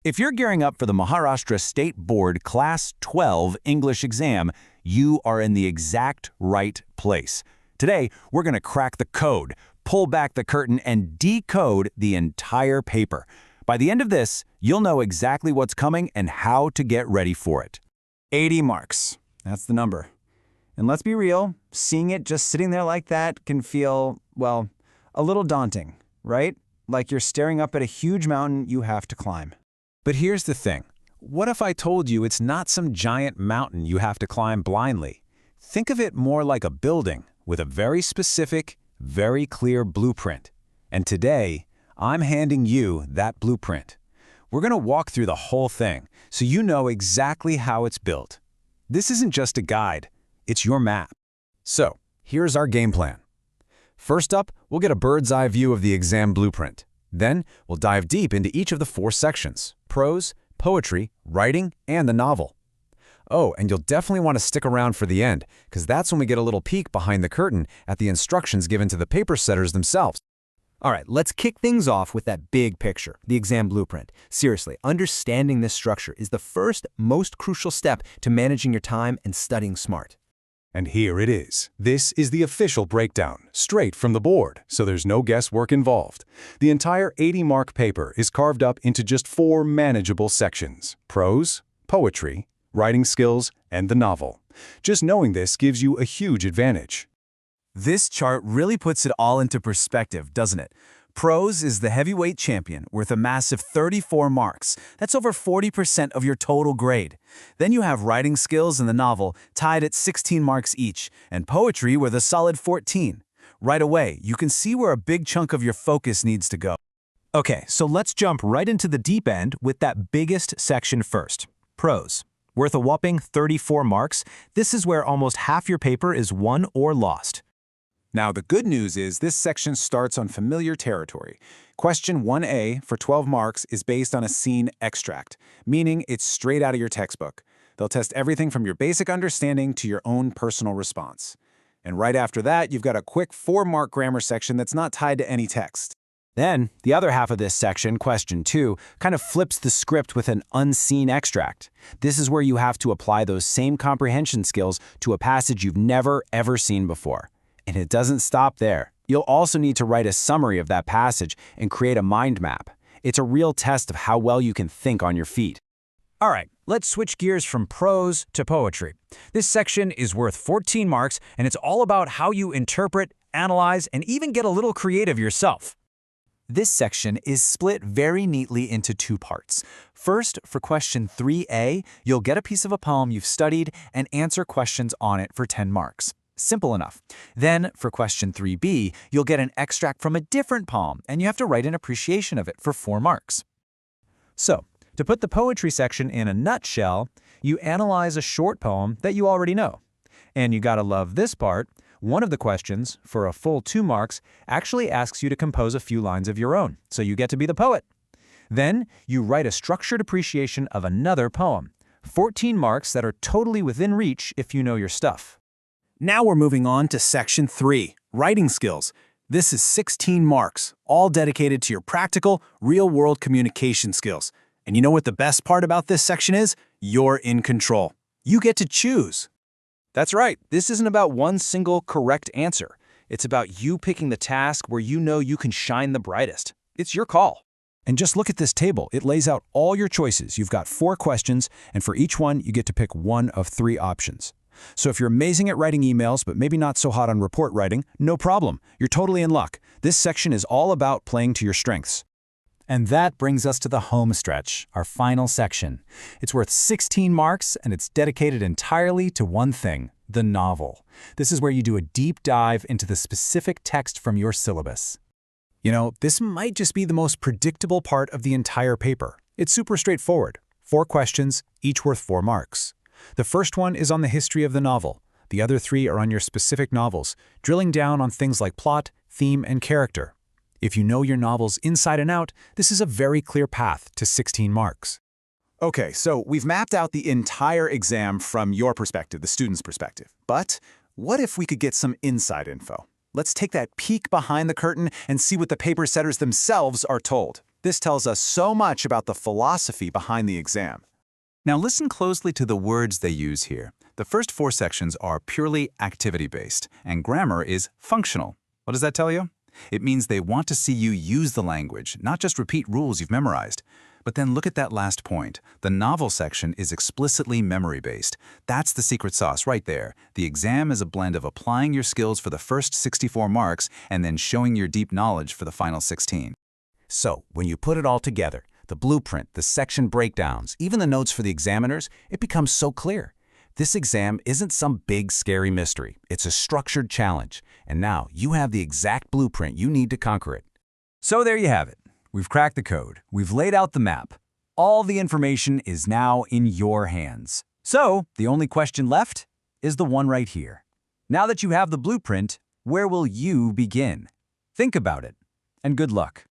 If you're gearing up for the Maharashtra State Board Class 12 English exam, you are in the exact right place. Today, we're going to crack the code, pull back the curtain, and decode the entire paper. By the end of this, you'll know exactly what's coming and how to get ready for it. 80 marks. That's the number. And let's be real, seeing it just sitting there like that can feel, well, a little daunting, right? Like you're staring up at a huge mountain you have to climb. But here's the thing. What if I told you it's not some giant mountain you have to climb blindly? Think of it more like a building with a very specific, very clear blueprint. And today, I'm handing you that blueprint. We're going to walk through the whole thing so you know exactly how it's built. This isn't just a guide, it's your map. So, here's our game plan. First up, we'll get a bird's eye view of the exam blueprint. Then, we'll dive deep into each of the 4 sections: prose, poetry, writing, and the novel. Oh, and you'll definitely want to stick around for the end, because that's when we get a little peek behind the curtain at the instructions given to the paper setters themselves. All right, let's kick things off with that big picture, the exam blueprint. Seriously, understanding this structure is the first, most crucial step to managing your time and studying smart. And here it is. This is the official breakdown, straight from the board, so there's no guesswork involved. The entire 80-mark paper is carved up into just 4 manageable sections: prose, poetry, writing skills, and the novel. Just knowing this gives you a huge advantage. This chart really puts it all into perspective, doesn't it? Prose is the heavyweight champion, worth a massive 34 marks. That's over 40% of your total grade. Then you have writing skills and the novel, tied at 16 marks each, and poetry with a solid 14. Right away, you can see where a big chunk of your focus needs to go. Okay, so let's jump right into the deep end with that biggest section first. Prose. Worth a whopping 34 marks, this is where almost half your paper is won or lost. Now, the good news is this section starts on familiar territory. Question 1A for 12 marks is based on a scene extract, meaning it's straight out of your textbook. They'll test everything from your basic understanding to your own personal response. And right after that, you've got a quick 4-mark grammar section that's not tied to any text. Then, the other half of this section, question 2, kind of flips the script with an unseen extract. This is where you have to apply those same comprehension skills to a passage you've never, ever seen before. And it doesn't stop there. You'll also need to write a summary of that passage and create a mind map. It's a real test of how well you can think on your feet. All right, let's switch gears from prose to poetry. This section is worth 14 marks, and it's all about how you interpret, analyze, and even get a little creative yourself. This section is split very neatly into 2 parts. First, for question 3A, you'll get a piece of a poem you've studied and answer questions on it for 10 marks. Simple enough. Then, for question 3B, you'll get an extract from a different poem, and you have to write an appreciation of it for 4 marks. So, to put the poetry section in a nutshell, you analyze a short poem that you already know. And you gotta love this part. One of the questions, for a full 2 marks, actually asks you to compose a few lines of your own, so you get to be the poet. Then, you write a structured appreciation of another poem. 14 marks that are totally within reach if you know your stuff. Now we're moving on to section 3, writing skills. This is 16 marks, all dedicated to your practical, real-world communication skills. And you know what the best part about this section is? You're in control. You get to choose. That's right, this isn't about one single correct answer. It's about you picking the task where you know you can shine the brightest. It's your call. And just look at this table. It lays out all your choices. You've got 4 questions, and for each one, you get to pick one of 3 options. So if you're amazing at writing emails, but maybe not so hot on report writing, no problem. You're totally in luck. This section is all about playing to your strengths. And that brings us to the home stretch, our final section. It's worth 16 marks, and it's dedicated entirely to one thing, the novel. This is where you do a deep dive into the specific text from your syllabus. You know, this might just be the most predictable part of the entire paper. It's super straightforward. 4 questions, each worth 4 marks. The first one is on the history of the novel. The other 3 are on your specific novels, drilling down on things like plot, theme, and character. If you know your novels inside and out, this is a very clear path to 16 marks. Okay, so we've mapped out the entire exam from your perspective, the student's perspective. But what if we could get some inside info? Let's take that peek behind the curtain and see what the paper setters themselves are told. This tells us so much about the philosophy behind the exam. Now listen closely to the words they use here. The first 4 sections are purely activity-based, and grammar is functional. What does that tell you? It means they want to see you use the language, not just repeat rules you've memorized. But then look at that last point. The novel section is explicitly memory-based. That's the secret sauce right there. The exam is a blend of applying your skills for the first 64 marks and then showing your deep knowledge for the final 16. So, when you put it all together, the blueprint, the section breakdowns, even the notes for the examiners, it becomes so clear. This exam isn't some big, scary mystery. It's a structured challenge. And now you have the exact blueprint you need to conquer it. So there you have it. We've cracked the code. We've laid out the map. All the information is now in your hands. So, the only question left is the one right here. Now that you have the blueprint, where will you begin? Think about it, and good luck.